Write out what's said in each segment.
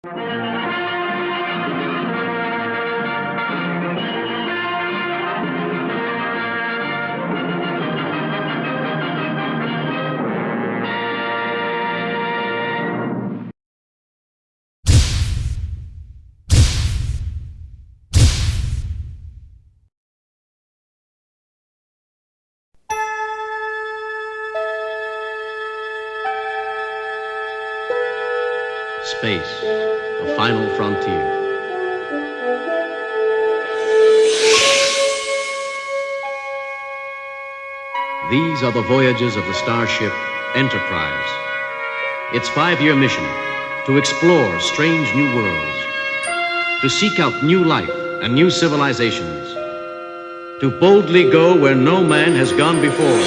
Space, the final frontier. These are the voyages of the starship Enterprise. Its 5-year mission: to explore strange new worlds, to seek out new life and new civilizations, to boldly go where no man has gone before.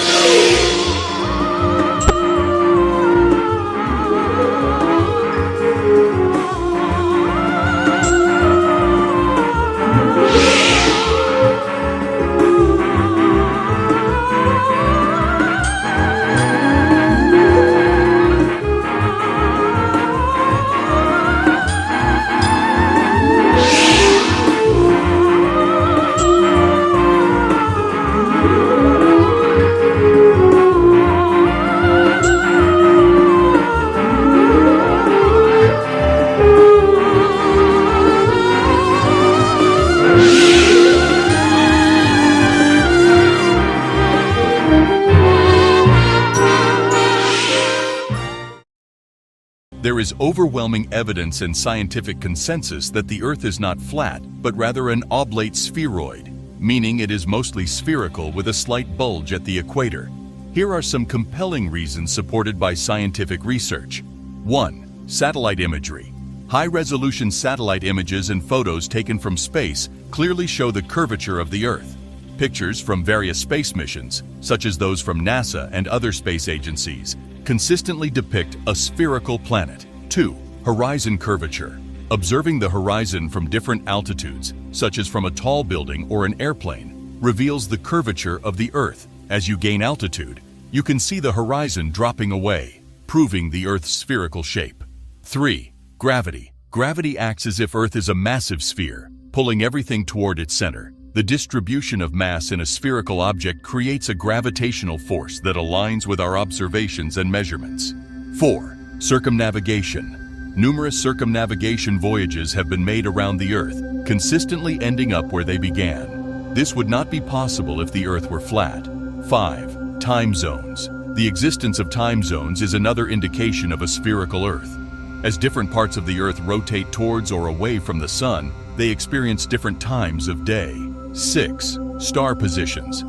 There is overwhelming evidence and scientific consensus that the Earth is not flat, but rather an oblate spheroid, meaning it is mostly spherical with a slight bulge at the equator. Here are some compelling reasons supported by scientific research. 1. Satellite imagery. High-resolution satellite images and photos taken from space clearly show the curvature of the Earth. Pictures from various space missions, such as those from NASA and other space agencies, consistently depict a spherical planet. 2. Horizon curvature. Observing the horizon from different altitudes, such as from a tall building or an airplane, reveals the curvature of the Earth. As you gain altitude, you can see the horizon dropping away, proving the Earth's spherical shape. 3. Gravity. Gravity acts as if Earth is a massive sphere, pulling everything toward its center. The distribution of mass in a spherical object creates a gravitational force that aligns with our observations and measurements. 4. Circumnavigation. Numerous circumnavigation voyages have been made around the Earth, consistently ending up where they began. This would not be possible if the Earth were flat. 5. Time zones. The existence of time zones is another indication of a spherical Earth. As different parts of the Earth rotate towards or away from the Sun, they experience different times of day. 6. Star positions.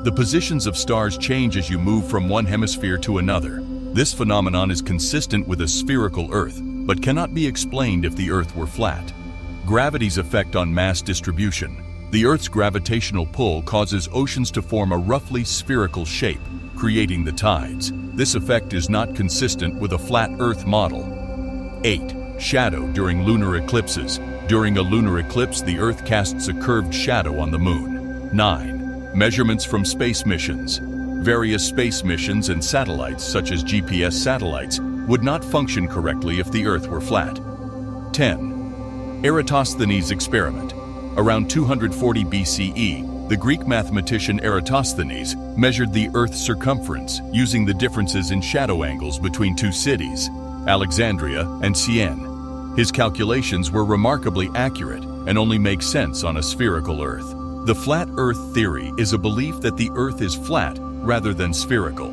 The positions of stars change as you move from one hemisphere to another. This phenomenon is consistent with a spherical Earth, but cannot be explained if the Earth were flat. Gravity's effect on mass distribution. The Earth's gravitational pull causes oceans to form a roughly spherical shape, creating the tides. This effect is not consistent with a flat Earth model. 8. Shadow during lunar eclipses. During a lunar eclipse, the Earth casts a curved shadow on the Moon. 9. Measurements from space missions. Various space missions and satellites, such as GPS satellites, would not function correctly if the Earth were flat. 10. Eratosthenes' experiment. Around 240 BCE, the Greek mathematician Eratosthenes measured the Earth's circumference using the differences in shadow angles between two cities, Alexandria and Siena. His calculations were remarkably accurate and only make sense on a spherical Earth. The flat Earth theory is a belief that the Earth is flat rather than spherical.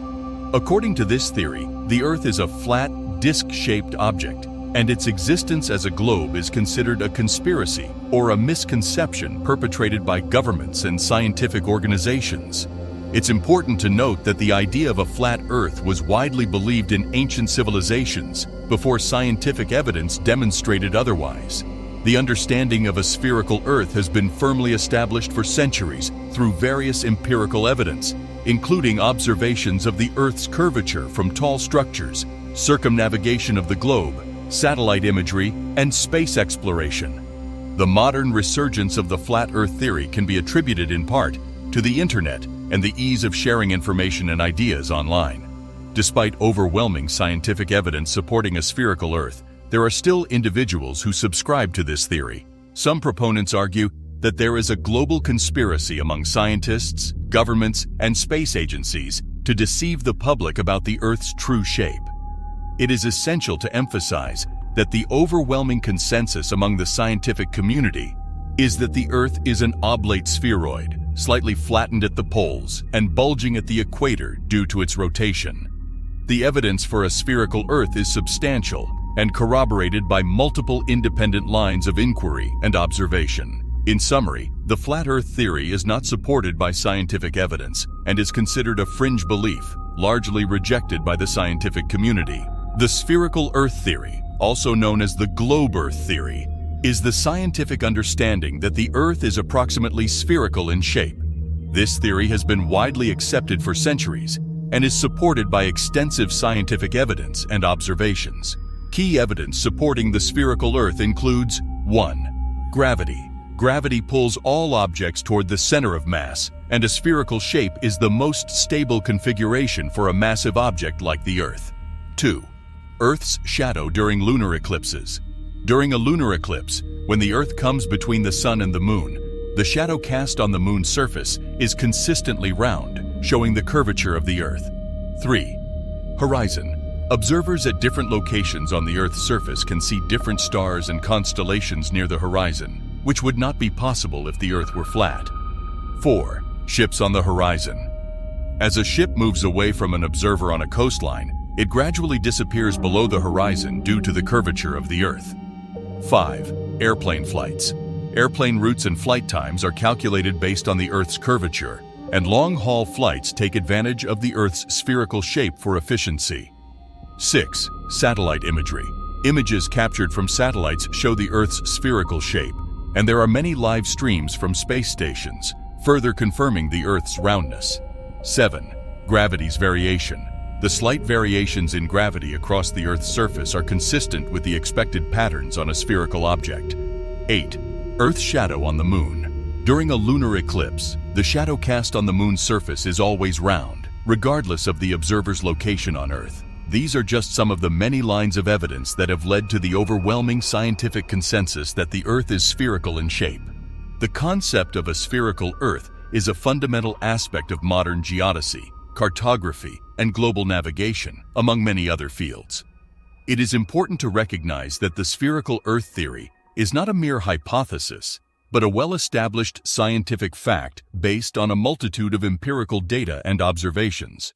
According to this theory, the Earth is a flat, disc-shaped object, and its existence as a globe is considered a conspiracy or a misconception perpetrated by governments and scientific organizations. It's important to note that the idea of a flat Earth was widely believed in ancient civilizations before scientific evidence demonstrated otherwise. The understanding of a spherical Earth has been firmly established for centuries through various empirical evidence, including observations of the Earth's curvature from tall structures, circumnavigation of the globe, satellite imagery, and space exploration. The modern resurgence of the flat Earth theory can be attributed in part to the Internet and the ease of sharing information and ideas online. Despite overwhelming scientific evidence supporting a spherical Earth, there are still individuals who subscribe to this theory. Some proponents argue that there is a global conspiracy among scientists, governments, and space agencies to deceive the public about the Earth's true shape. It is essential to emphasize that the overwhelming consensus among the scientific community is that the Earth is an oblate spheroid, slightly flattened at the poles and bulging at the equator due to its rotation. The evidence for a spherical Earth is substantial and corroborated by multiple independent lines of inquiry and observation. In summary, the flat Earth theory is not supported by scientific evidence and is considered a fringe belief, largely rejected by the scientific community. The spherical Earth theory, also known as the globe Earth theory, is the scientific understanding that the Earth is approximately spherical in shape. This theory has been widely accepted for centuries and is supported by extensive scientific evidence and observations. Key evidence supporting the spherical Earth includes 1. Gravity. Gravity pulls all objects toward the center of mass, and a spherical shape is the most stable configuration for a massive object like the Earth. 2. Earth's shadow during lunar eclipses. During a lunar eclipse, when the Earth comes between the Sun and the Moon, the shadow cast on the Moon's surface is consistently round, showing the curvature of the Earth. 3. Horizon. Observers at different locations on the Earth's surface can see different stars and constellations near the horizon, which would not be possible if the Earth were flat. 4. Ships on the horizon. As a ship moves away from an observer on a coastline, it gradually disappears below the horizon due to the curvature of the Earth. 5. Airplane flights. Airplane routes and flight times are calculated based on the Earth's curvature, and long-haul flights take advantage of the Earth's spherical shape for efficiency. 6. Satellite imagery. Images captured from satellites show the Earth's spherical shape, and there are many live streams from space stations, further confirming the Earth's roundness. 7. Gravity's variation. The slight variations in gravity across the Earth's surface are consistent with the expected patterns on a spherical object. 8. Earth's shadow on the Moon. During a lunar eclipse, the shadow cast on the Moon's surface is always round, regardless of the observer's location on Earth. These are just some of the many lines of evidence that have led to the overwhelming scientific consensus that the Earth is spherical in shape. The concept of a spherical Earth is a fundamental aspect of modern geodesy, cartography, and global navigation, among many other fields. It is important to recognize that the spherical Earth theory is not a mere hypothesis, but a well-established scientific fact based on a multitude of empirical data and observations.